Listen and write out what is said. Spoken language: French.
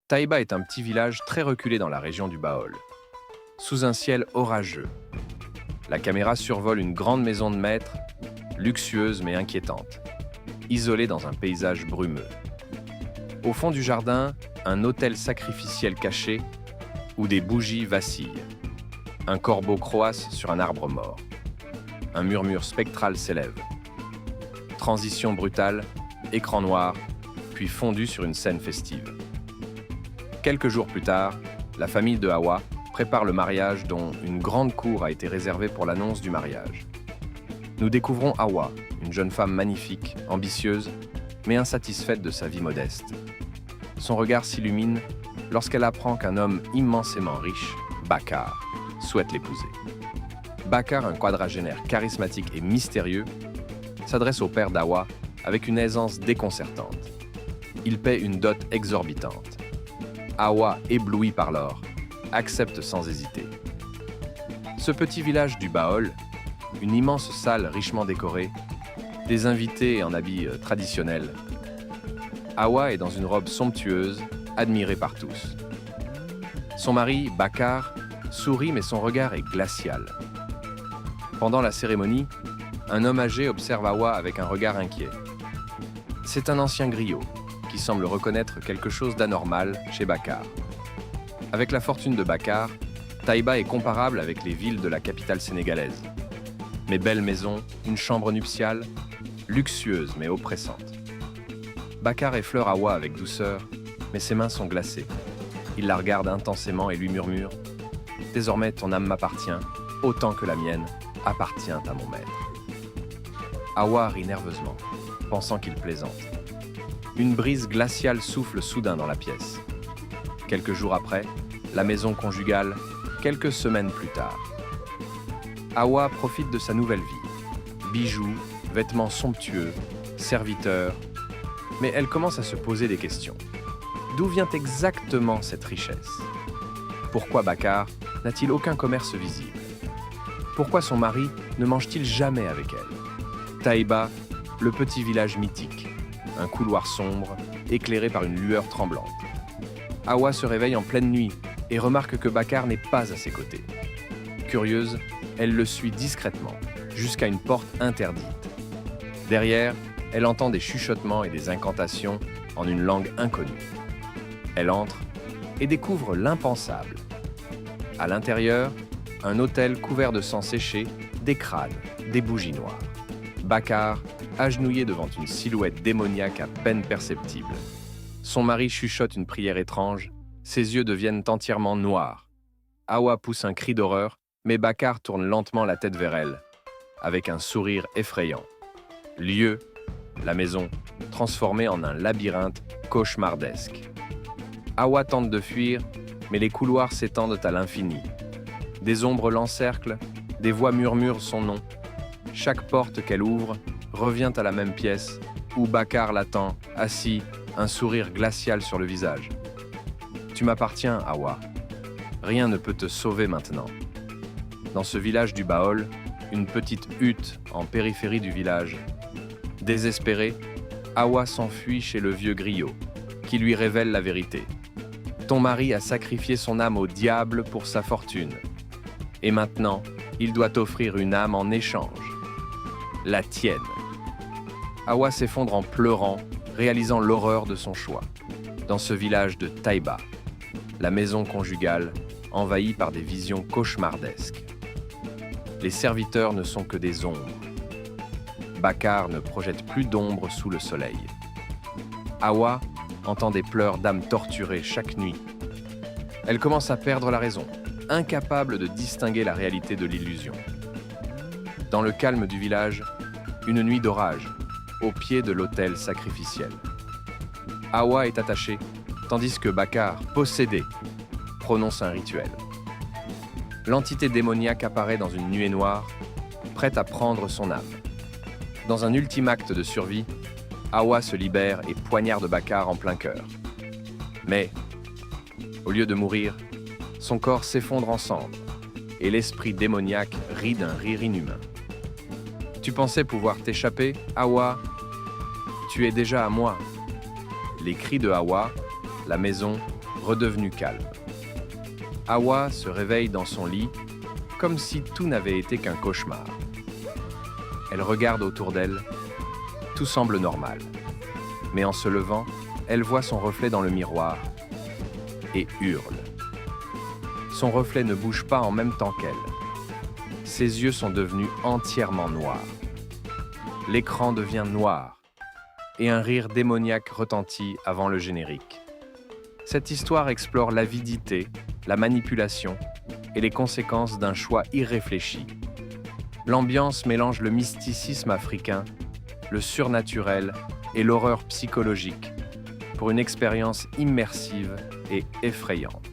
Taïba est un petit village très reculé dans la région du Baol. Sous un ciel orageux, la caméra survole une grande maison de maître, luxueuse mais inquiétante, isolée dans un paysage brumeux. Au fond du jardin, un autel sacrificiel caché où des bougies vacillent. Un corbeau croasse sur un arbre mort. Un murmure spectral s'élève. Transition brutale, écran noir, puis fondu sur une scène festive. Quelques jours plus tard, la famille de Hawa prépare le mariage dont une grande cour a été réservée pour l'annonce du mariage. Nous découvrons Hawa, une jeune femme magnifique, ambitieuse, mais insatisfaite de sa vie modeste. Son regard s'illumine lorsqu'elle apprend qu'un homme immensément riche, Bakar, souhaite l'épouser. Bakar, un quadragénaire charismatique et mystérieux, s'adresse au père d'Hawa avec une aisance déconcertante. Il paie une dot exorbitante. Hawa, ébloui par l'or, accepte sans hésiter. Ce petit village du Baol, une immense salle richement décorée, des invités en habits traditionnels. Hawa est dans une robe somptueuse, admirée par tous. Son mari, Bakar, sourit mais son regard est glacial. Pendant la cérémonie, un homme âgé observe Hawa avec un regard inquiet. C'est un ancien griot qui semble reconnaître quelque chose d'anormal chez Bakar. Avec la fortune de Bakar, Taïba est comparable avec les villes de la capitale sénégalaise. Mes belles maisons, une chambre nuptiale, luxueuse mais oppressante. Bakar effleure Hawa avec douceur, mais ses mains sont glacées. Il la regarde intensément et lui murmure « Désormais ton âme m'appartient, autant que la mienne appartient à mon maître. » Hawa rit nerveusement, pensant qu'il plaisante. Une brise glaciale souffle soudain dans la pièce. Quelques jours après, la maison conjugale, quelques semaines plus tard. Hawa profite de sa nouvelle vie. Bijoux, vêtements somptueux, serviteurs. Mais elle commence à se poser des questions. D'où vient exactement cette richesse? Pourquoi Bakar n'a-t-il aucun commerce visible? Pourquoi son mari ne mange-t-il jamais avec elle? Taïba, le petit village mythique. Un couloir sombre, éclairé par une lueur tremblante. Hawa se réveille en pleine nuit et remarque que Bakar n'est pas à ses côtés. Curieuse, elle le suit discrètement, jusqu'à une porte interdite. Derrière, elle entend des chuchotements et des incantations en une langue inconnue. Elle entre et découvre l'impensable. À l'intérieur, un autel couvert de sang séché, des crânes, des bougies noires. Bakar, agenouillé devant une silhouette démoniaque à peine perceptible. Son mari chuchote une prière étrange, ses yeux deviennent entièrement noirs. Hawa pousse un cri d'horreur, mais Bakar tourne lentement la tête vers elle, avec un sourire effrayant. Lieu, la maison, transformée en un labyrinthe cauchemardesque. Hawa tente de fuir, mais les couloirs s'étendent à l'infini. Des ombres l'encerclent, des voix murmurent son nom. Chaque porte qu'elle ouvre revient à la même pièce, où Bakar l'attend, assis, un sourire glacial sur le visage. « Tu m'appartiens, Hawa. Rien ne peut te sauver maintenant. » Dans ce village du Baol, une petite hutte en périphérie du village. Désespérée, Hawa s'enfuit chez le vieux griot, qui lui révèle la vérité. « Ton mari a sacrifié son âme au diable pour sa fortune. Et maintenant, il doit t'offrir une âme en échange. La tienne. » Hawa s'effondre en pleurant, réalisant l'horreur de son choix. Dans ce village de Taïba, la maison conjugale, envahie par des visions cauchemardesques. Les serviteurs ne sont que des ombres. Bakar ne projette plus d'ombre sous le soleil. Hawa entend des pleurs d'âmes torturées chaque nuit. Elle commence à perdre la raison, incapable de distinguer la réalité de l'illusion. Dans le calme du village, une nuit d'orage, au pied de l'autel sacrificiel. Hawa est attachée, tandis que Bakar, possédé, prononce un rituel. L'entité démoniaque apparaît dans une nuée noire, prête à prendre son âme. Dans un ultime acte de survie, Hawa se libère et poignarde Bakar en plein cœur. Mais, au lieu de mourir, son corps s'effondre en cendres, et l'esprit démoniaque rit d'un rire inhumain. Tu pensais pouvoir t'échapper, Hawa? Tu es déjà à moi. Les cris de Hawa, la maison, redevenu calme. Hawa se réveille dans son lit, comme si tout n'avait été qu'un cauchemar. Elle regarde autour d'elle, tout semble normal. Mais en se levant, elle voit son reflet dans le miroir et hurle. Son reflet ne bouge pas en même temps qu'elle. Ses yeux sont devenus entièrement noirs. L'écran devient noir et un rire démoniaque retentit avant le générique. Cette histoire explore l'avidité, la manipulation et les conséquences d'un choix irréfléchi. L'ambiance mélange le mysticisme africain, le surnaturel et l'horreur psychologique pour une expérience immersive et effrayante.